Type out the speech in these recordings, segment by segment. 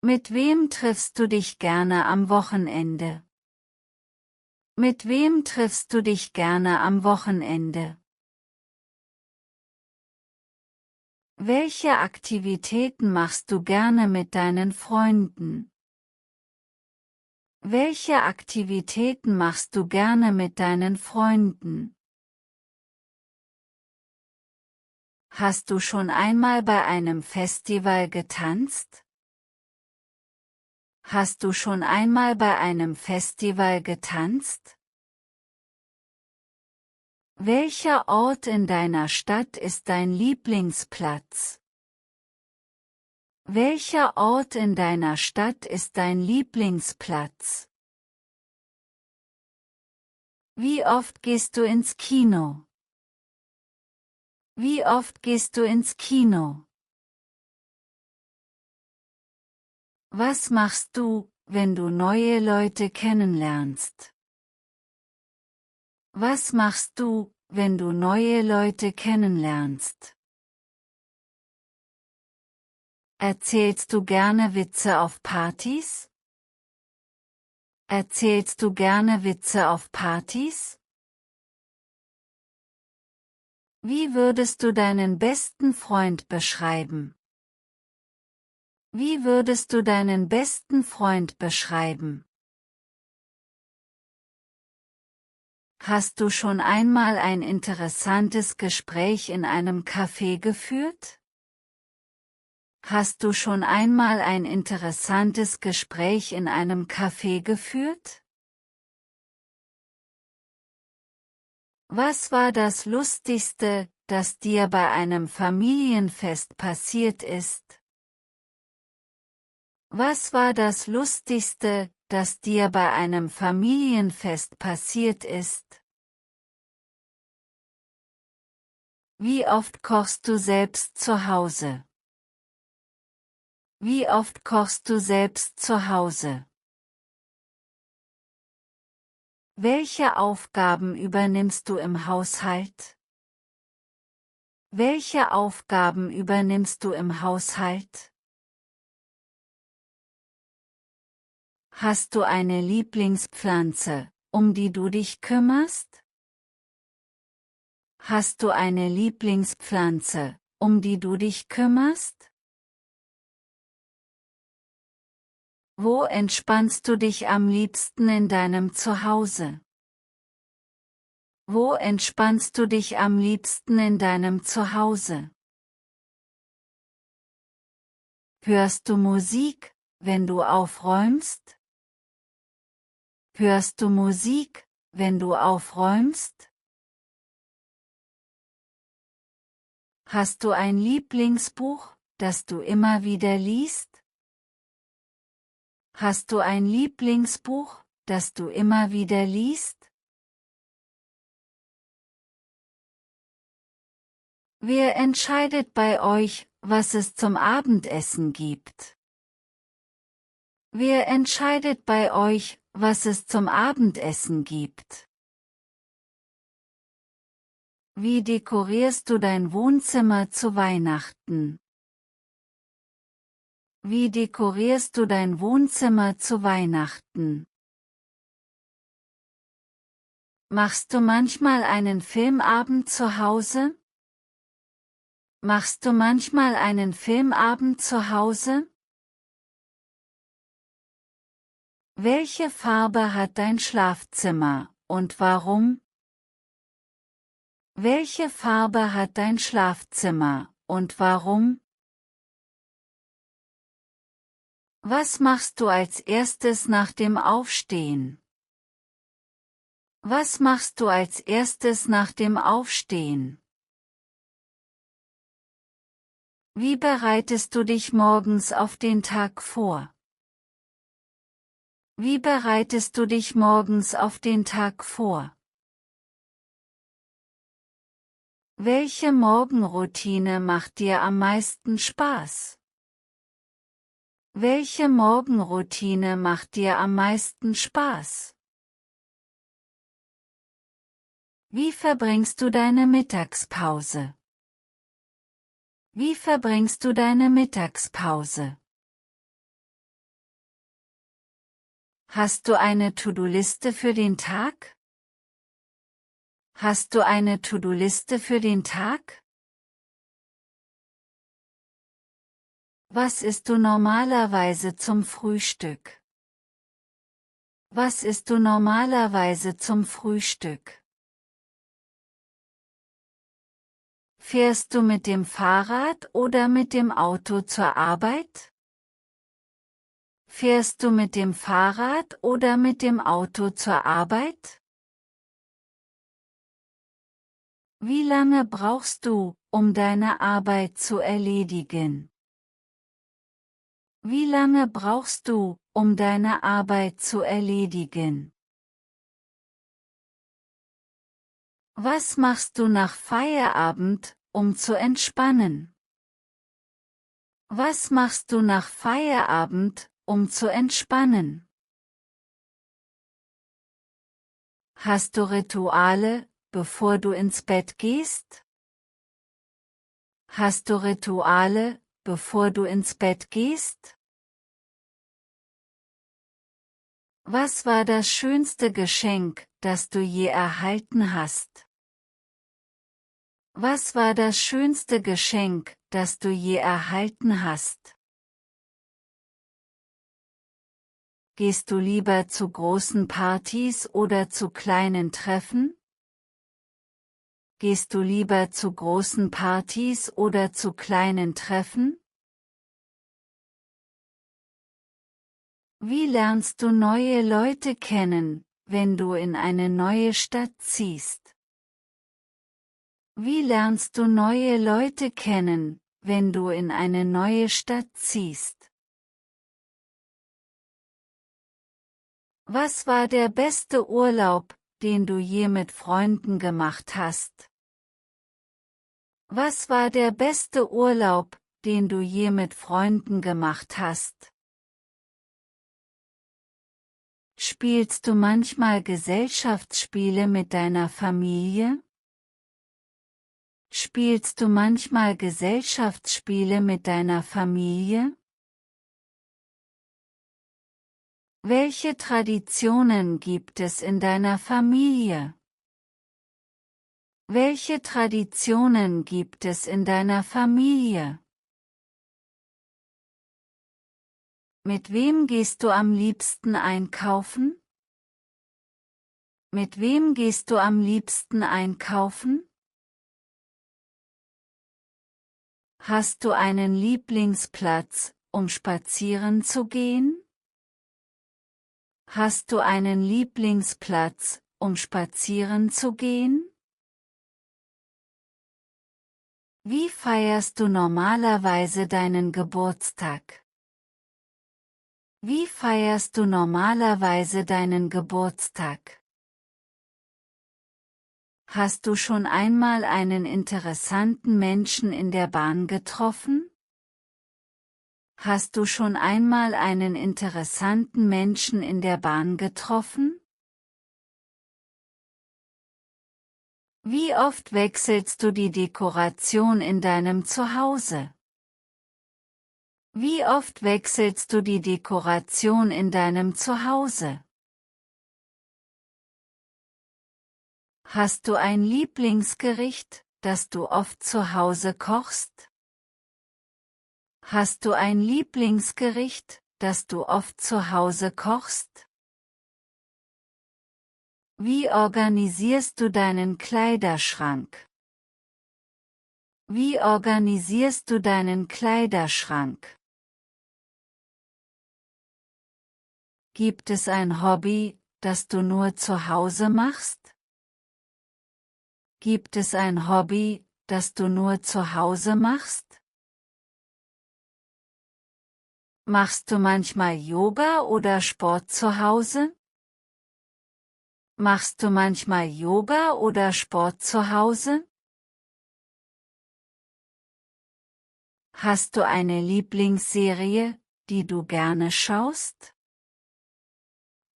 Mit wem triffst du dich gerne am Wochenende? Mit wem triffst du dich gerne am Wochenende? Welche Aktivitäten machst du gerne mit deinen Freunden? Welche Aktivitäten machst du gerne mit deinen Freunden? Hast du schon einmal bei einem Festival getanzt? Hast du schon einmal bei einem Festival getanzt? Welcher Ort in deiner Stadt ist dein Lieblingsplatz? Welcher Ort in deiner Stadt ist dein Lieblingsplatz? Wie oft gehst du ins Kino? Wie oft gehst du ins Kino? Was machst du, wenn du neue Leute kennenlernst? Was machst du, wenn du neue Leute kennenlernst? Erzählst du gerne Witze auf Partys? Erzählst du gerne Witze auf Partys? Wie würdest du deinen besten Freund beschreiben? Wie würdest du deinen besten Freund beschreiben? Hast du schon einmal ein interessantes Gespräch in einem Café geführt? Hast du schon einmal ein interessantes Gespräch in einem Café geführt? Was war das Lustigste, das dir bei einem Familienfest passiert ist? Was war das Lustigste, das dir bei einem Familienfest passiert ist? Wie oft kochst du selbst zu Hause? Wie oft kochst du selbst zu Hause? Welche Aufgaben übernimmst du im Haushalt? Welche Aufgaben übernimmst du im Haushalt? Hast du eine Lieblingspflanze, um die du dich kümmerst? Hast du eine Lieblingspflanze, um die du dich kümmerst? Wo entspannst du dich am liebsten in deinem Zuhause? Wo entspannst du dich am liebsten in deinem Zuhause? Hörst du Musik, wenn du aufräumst? Hörst du Musik, wenn du aufräumst? Hast du ein Lieblingsbuch, das du immer wieder liest? Hast du ein Lieblingsbuch, das du immer wieder liest? Wer entscheidet bei euch, was es zum Abendessen gibt? Wer entscheidet bei euch, was es zum Abendessen gibt? Wie dekorierst du dein Wohnzimmer zu Weihnachten? Wie dekorierst du dein Wohnzimmer zu Weihnachten? Machst du manchmal einen Filmabend zu Hause? Machst du manchmal einen Filmabend zu Hause? Welche Farbe hat dein Schlafzimmer, und warum? Welche Farbe hat dein Schlafzimmer, und warum? Was machst du als erstes nach dem Aufstehen? Was machst du als erstes nach dem Aufstehen? Wie bereitest du dich morgens auf den Tag vor? Wie bereitest du dich morgens auf den Tag vor? Welche Morgenroutine macht dir am meisten Spaß? Welche Morgenroutine macht dir am meisten Spaß? Wie verbringst du deine Mittagspause? Wie verbringst du deine Mittagspause? Hast du eine To-Do-Liste für den Tag? Hast du eine To-Do-Liste für den Tag? Was isst du normalerweise zum Frühstück? Was isst du normalerweise zum Frühstück? Fährst du mit dem Fahrrad oder mit dem Auto zur Arbeit? Fährst du mit dem Fahrrad oder mit dem Auto zur Arbeit? Wie lange brauchst du, um deine Arbeit zu erledigen? Wie lange brauchst du, um deine Arbeit zu erledigen? Was machst du nach Feierabend, um zu entspannen? Was machst du nach Feierabend, um zu entspannen? Hast du Rituale, bevor du ins Bett gehst? Hast du Rituale, bevor du ins Bett gehst? Was war das schönste Geschenk, das du je erhalten hast? Was war das schönste Geschenk, das du je erhalten hast? Gehst du lieber zu großen Partys oder zu kleinen Treffen? Gehst du lieber zu großen Partys oder zu kleinen Treffen? Wie lernst du neue Leute kennen, wenn du in eine neue Stadt ziehst? Wie lernst du neue Leute kennen, wenn du in eine neue Stadt ziehst? Was war der beste Urlaub, den du je mit Freunden gemacht hast? Was war der beste Urlaub, den du je mit Freunden gemacht hast? Spielst du manchmal Gesellschaftsspiele mit deiner Familie? Spielst du manchmal Gesellschaftsspiele mit deiner Familie? Welche Traditionen gibt es in deiner Familie? Welche Traditionen gibt es in deiner Familie? Mit wem gehst du am liebsten einkaufen? Mit wem gehst du am liebsten einkaufen? Hast du einen Lieblingsplatz, um spazieren zu gehen? Hast du einen Lieblingsplatz, um spazieren zu gehen? Wie feierst du normalerweise deinen Geburtstag? Wie feierst du normalerweise deinen Geburtstag? Hast du schon einmal einen interessanten Menschen in der Bahn getroffen? Hast du schon einmal einen interessanten Menschen in der Bahn getroffen? Wie oft wechselst du die Dekoration in deinem Zuhause? Wie oft wechselst du die Dekoration in deinem Zuhause? Hast du ein Lieblingsgericht, das du oft zu Hause kochst? Hast du ein Lieblingsgericht, das du oft zu Hause kochst? Wie organisierst du deinen Kleiderschrank? Wie organisierst du deinen Kleiderschrank? Gibt es ein Hobby, das du nur zu Hause machst? Gibt es ein Hobby, das du nur zu Hause machst? Machst du manchmal Yoga oder Sport zu Hause? Machst du manchmal Yoga oder Sport zu Hause? Hast du eine Lieblingsserie, die du gerne schaust?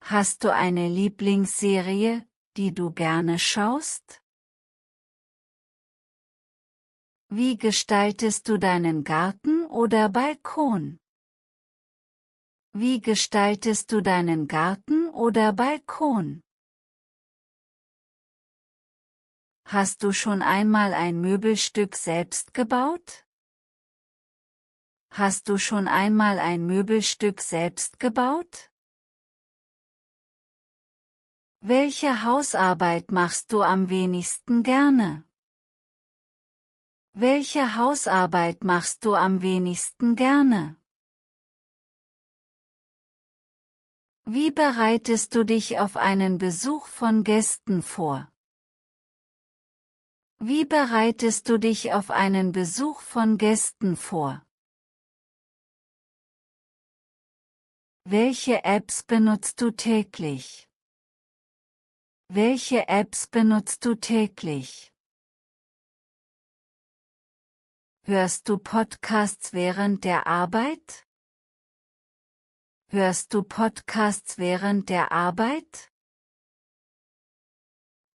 Hast du eine Lieblingsserie, die du gerne schaust? Wie gestaltest du deinen Garten oder Balkon? Wie gestaltest du deinen Garten oder Balkon? Hast du schon einmal ein Möbelstück selbst gebaut? Hast du schon einmal ein Möbelstück selbst gebaut? Welche Hausarbeit machst du am wenigsten gerne? Welche Hausarbeit machst du am wenigsten gerne? Wie bereitest du dich auf einen Besuch von Gästen vor? Wie bereitest du dich auf einen Besuch von Gästen vor? Welche Apps benutzt du täglich? Welche Apps benutzt du täglich? Hörst du Podcasts während der Arbeit? Hörst du Podcasts während der Arbeit?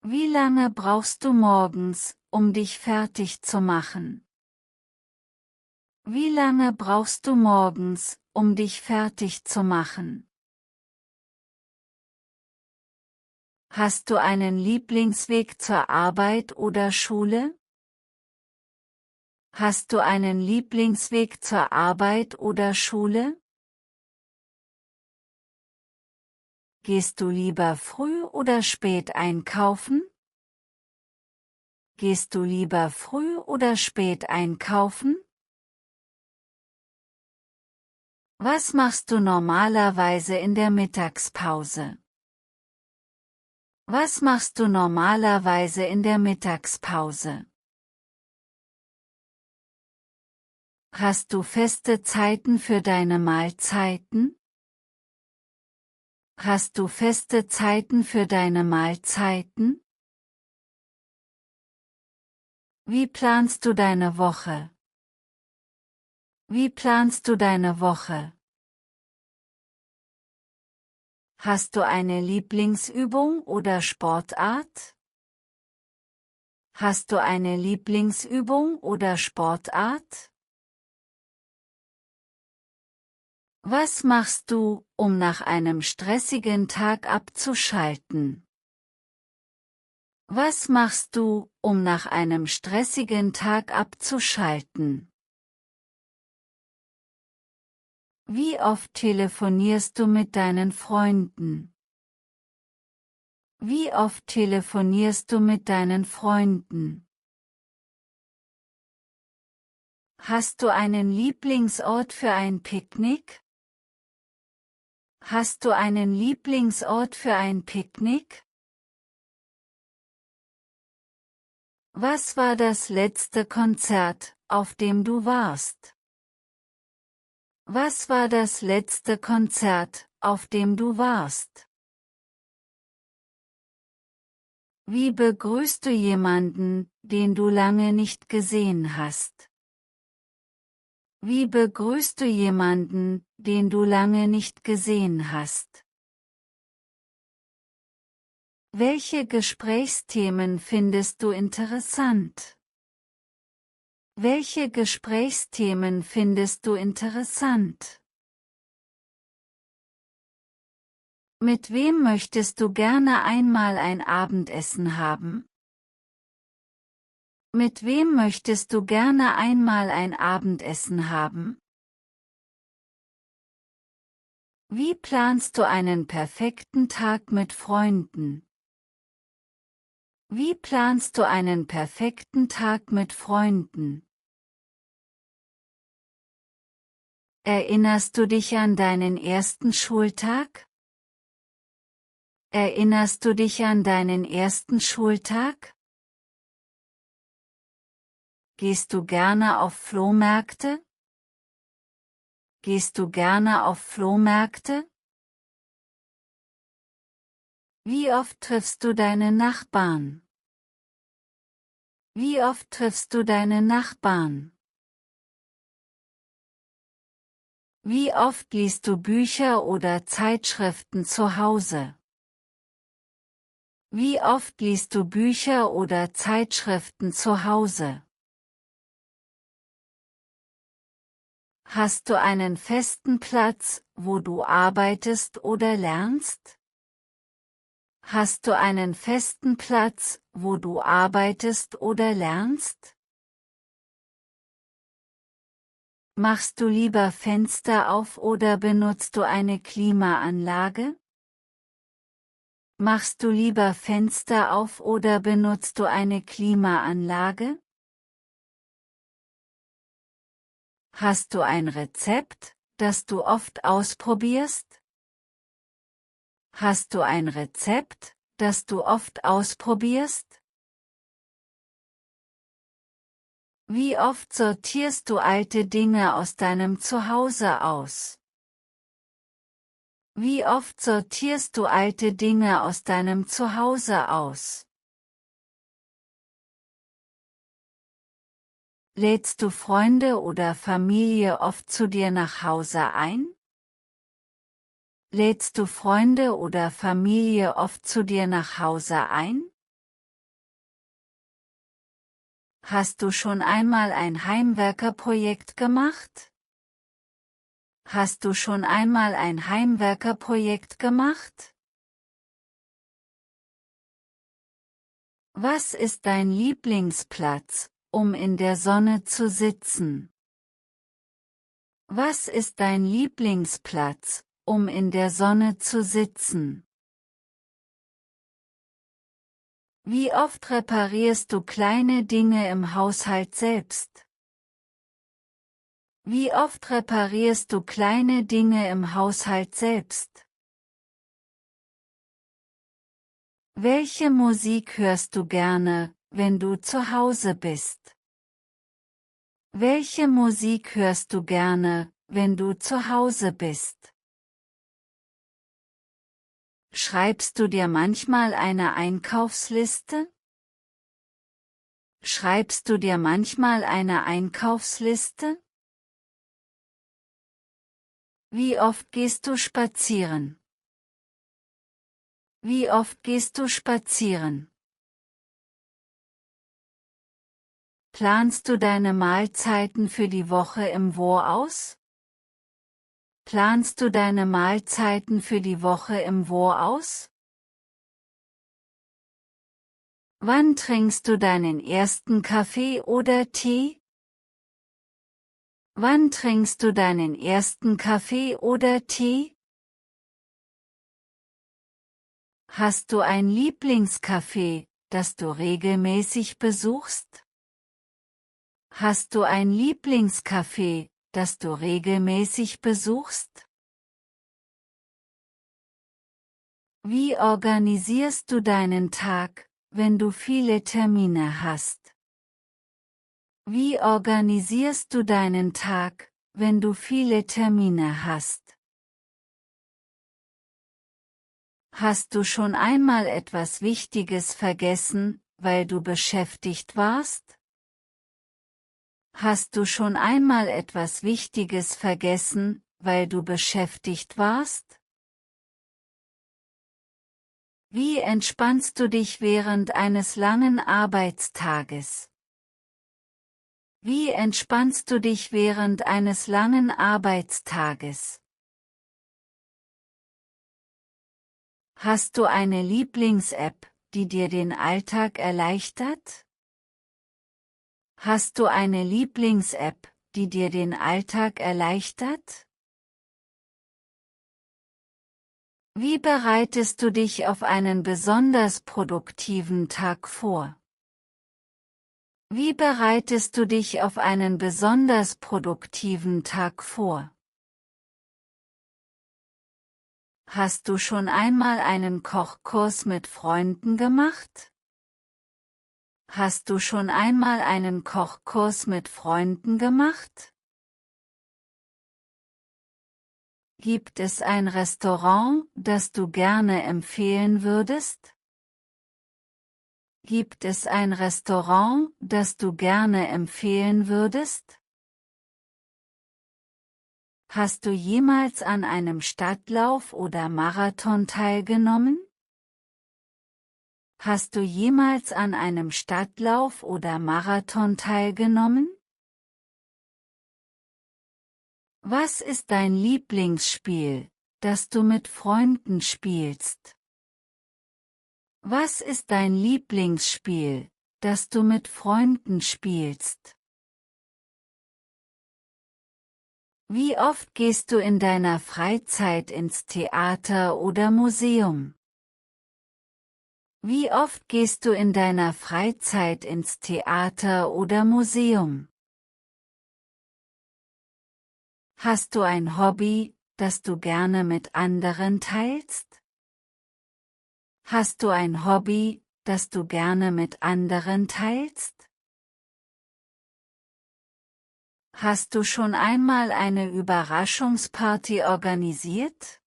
Wie lange brauchst du morgens, um dich fertig zu machen? Wie lange brauchst du morgens, um dich fertig zu machen? Hast du einen Lieblingsweg zur Arbeit oder Schule? Hast du einen Lieblingsweg zur Arbeit oder Schule? Gehst du lieber früh oder spät einkaufen? Gehst du lieber früh oder spät einkaufen? Was machst du normalerweise in der Mittagspause? Was machst du normalerweise in der Mittagspause? Hast du feste Zeiten für deine Mahlzeiten? Hast du feste Zeiten für deine Mahlzeiten? Wie planst du deine Woche? Wie planst du deine Woche? Hast du eine Lieblingsübung oder Sportart? Hast du eine Lieblingsübung oder Sportart? Was machst du, um nach einem stressigen Tag abzuschalten? Was machst du, um nach einem stressigen Tag abzuschalten? Wie oft telefonierst du mit deinen Freunden? Wie oft telefonierst du mit deinen Freunden? Hast du einen Lieblingsort für ein Picknick? Hast du einen Lieblingsort für ein Picknick? Was war das letzte Konzert, auf dem du warst? Was war das letzte Konzert, auf dem du warst? Wie begrüßt du jemanden, den du lange nicht gesehen hast? Wie begrüßt du jemanden, den du lange nicht gesehen hast? Welche Gesprächsthemen findest du interessant? Welche Gesprächsthemen findest du interessant? Mit wem möchtest du gerne einmal ein Abendessen haben? Mit wem möchtest du gerne einmal ein Abendessen haben? Wie planst du einen perfekten Tag mit Freunden? Wie planst du einen perfekten Tag mit Freunden? Erinnerst du dich an deinen ersten Schultag? Erinnerst du dich an deinen ersten Schultag? Gehst du gerne auf Flohmärkte? Gehst du gerne auf Flohmärkte? Wie oft triffst du deine Nachbarn? Wie oft triffst du deine Nachbarn? Wie oft liest du Bücher oder Zeitschriften zu Hause? Wie oft liest du Bücher oder Zeitschriften zu Hause? Hast du einen festen Platz, wo du arbeitest oder lernst? Hast du einen festen Platz, wo du arbeitest oder lernst? Machst du lieber Fenster auf oder benutzt du eine Klimaanlage? Machst du lieber Fenster auf oder benutzt du eine Klimaanlage? Hast du ein Rezept, das du oft ausprobierst? Hast du ein Rezept, das du oft ausprobierst? Wie oft sortierst du alte Dinge aus deinem Zuhause aus? Wie oft sortierst du alte Dinge aus deinem Zuhause aus? Lädst du Freunde oder Familie oft zu dir nach Hause ein? Lädst du Freunde oder Familie oft zu dir nach Hause ein? Hast du schon einmal ein Heimwerkerprojekt gemacht? Hast du schon einmal ein Heimwerkerprojekt gemacht? Was ist dein Lieblingsplatz, um in der Sonne zu sitzen? Was ist dein Lieblingsplatz, um in der Sonne zu sitzen? Wie oft reparierst du kleine Dinge im Haushalt selbst? Wie oft reparierst du kleine Dinge im Haushalt selbst? Welche Musik hörst du gerne, wenn du zu Hause bist? Welche Musik hörst du gerne, wenn du zu Hause bist? Schreibst du dir manchmal eine Einkaufsliste? Schreibst du dir manchmal eine Einkaufsliste? Wie oft gehst du spazieren? Wie oft gehst du spazieren? Planst du deine Mahlzeiten für die Woche im Voraus? Planst du deine Mahlzeiten für die Woche im Voraus? Wann trinkst du deinen ersten Kaffee oder Tee? Wann trinkst du deinen ersten Kaffee oder Tee? Hast du ein Lieblingscafé, das du regelmäßig besuchst? Hast du ein Lieblingscafé, das du regelmäßig besuchst? Wie organisierst du deinen Tag, wenn du viele Termine hast? Wie organisierst du deinen Tag, wenn du viele Termine hast? Hast du schon einmal etwas Wichtiges vergessen, weil du beschäftigt warst? Hast du schon einmal etwas Wichtiges vergessen, weil du beschäftigt warst? Wie entspannst du dich während eines langen Arbeitstages? Wie entspannst du dich während eines langen Arbeitstages? Hast du eine Lieblings-App, die dir den Alltag erleichtert? Hast du eine Lieblings-App, die dir den Alltag erleichtert? Wie bereitest du dich auf einen besonders produktiven Tag vor? Wie bereitest du dich auf einen besonders produktiven Tag vor? Hast du schon einmal einen Kochkurs mit Freunden gemacht? Hast du schon einmal einen Kochkurs mit Freunden gemacht? Gibt es ein Restaurant, das du gerne empfehlen würdest? Gibt es ein Restaurant, das du gerne empfehlen würdest? Hast du jemals an einem Stadtlauf oder Marathon teilgenommen? Hast du jemals an einem Stadtlauf oder Marathon teilgenommen? Was ist dein Lieblingsspiel, das du mit Freunden spielst? Was ist dein Lieblingsspiel, das du mit Freunden spielst? Wie oft gehst du in deiner Freizeit ins Theater oder Museum? Wie oft gehst du in deiner Freizeit ins Theater oder Museum? Hast du ein Hobby, das du gerne mit anderen teilst? Hast du ein Hobby, das du gerne mit anderen teilst? Hast du schon einmal eine Überraschungsparty organisiert?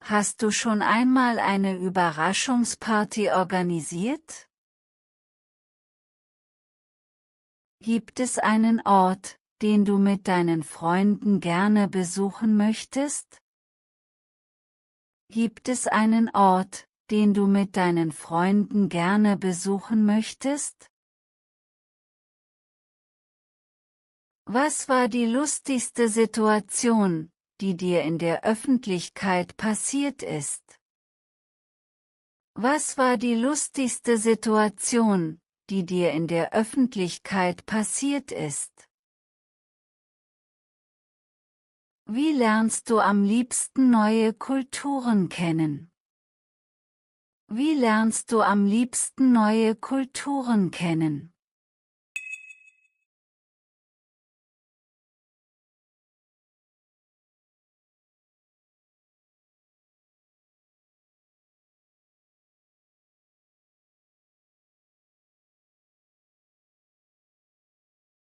Hast du schon einmal eine Überraschungsparty organisiert? Gibt es einen Ort, den du mit deinen Freunden gerne besuchen möchtest? Gibt es einen Ort, den du mit deinen Freunden gerne besuchen möchtest? Was war die lustigste Situation, die dir in der Öffentlichkeit passiert ist? Was war die lustigste Situation, die dir in der Öffentlichkeit passiert ist? Wie lernst du am liebsten neue Kulturen kennen? Wie lernst du am liebsten neue Kulturen kennen?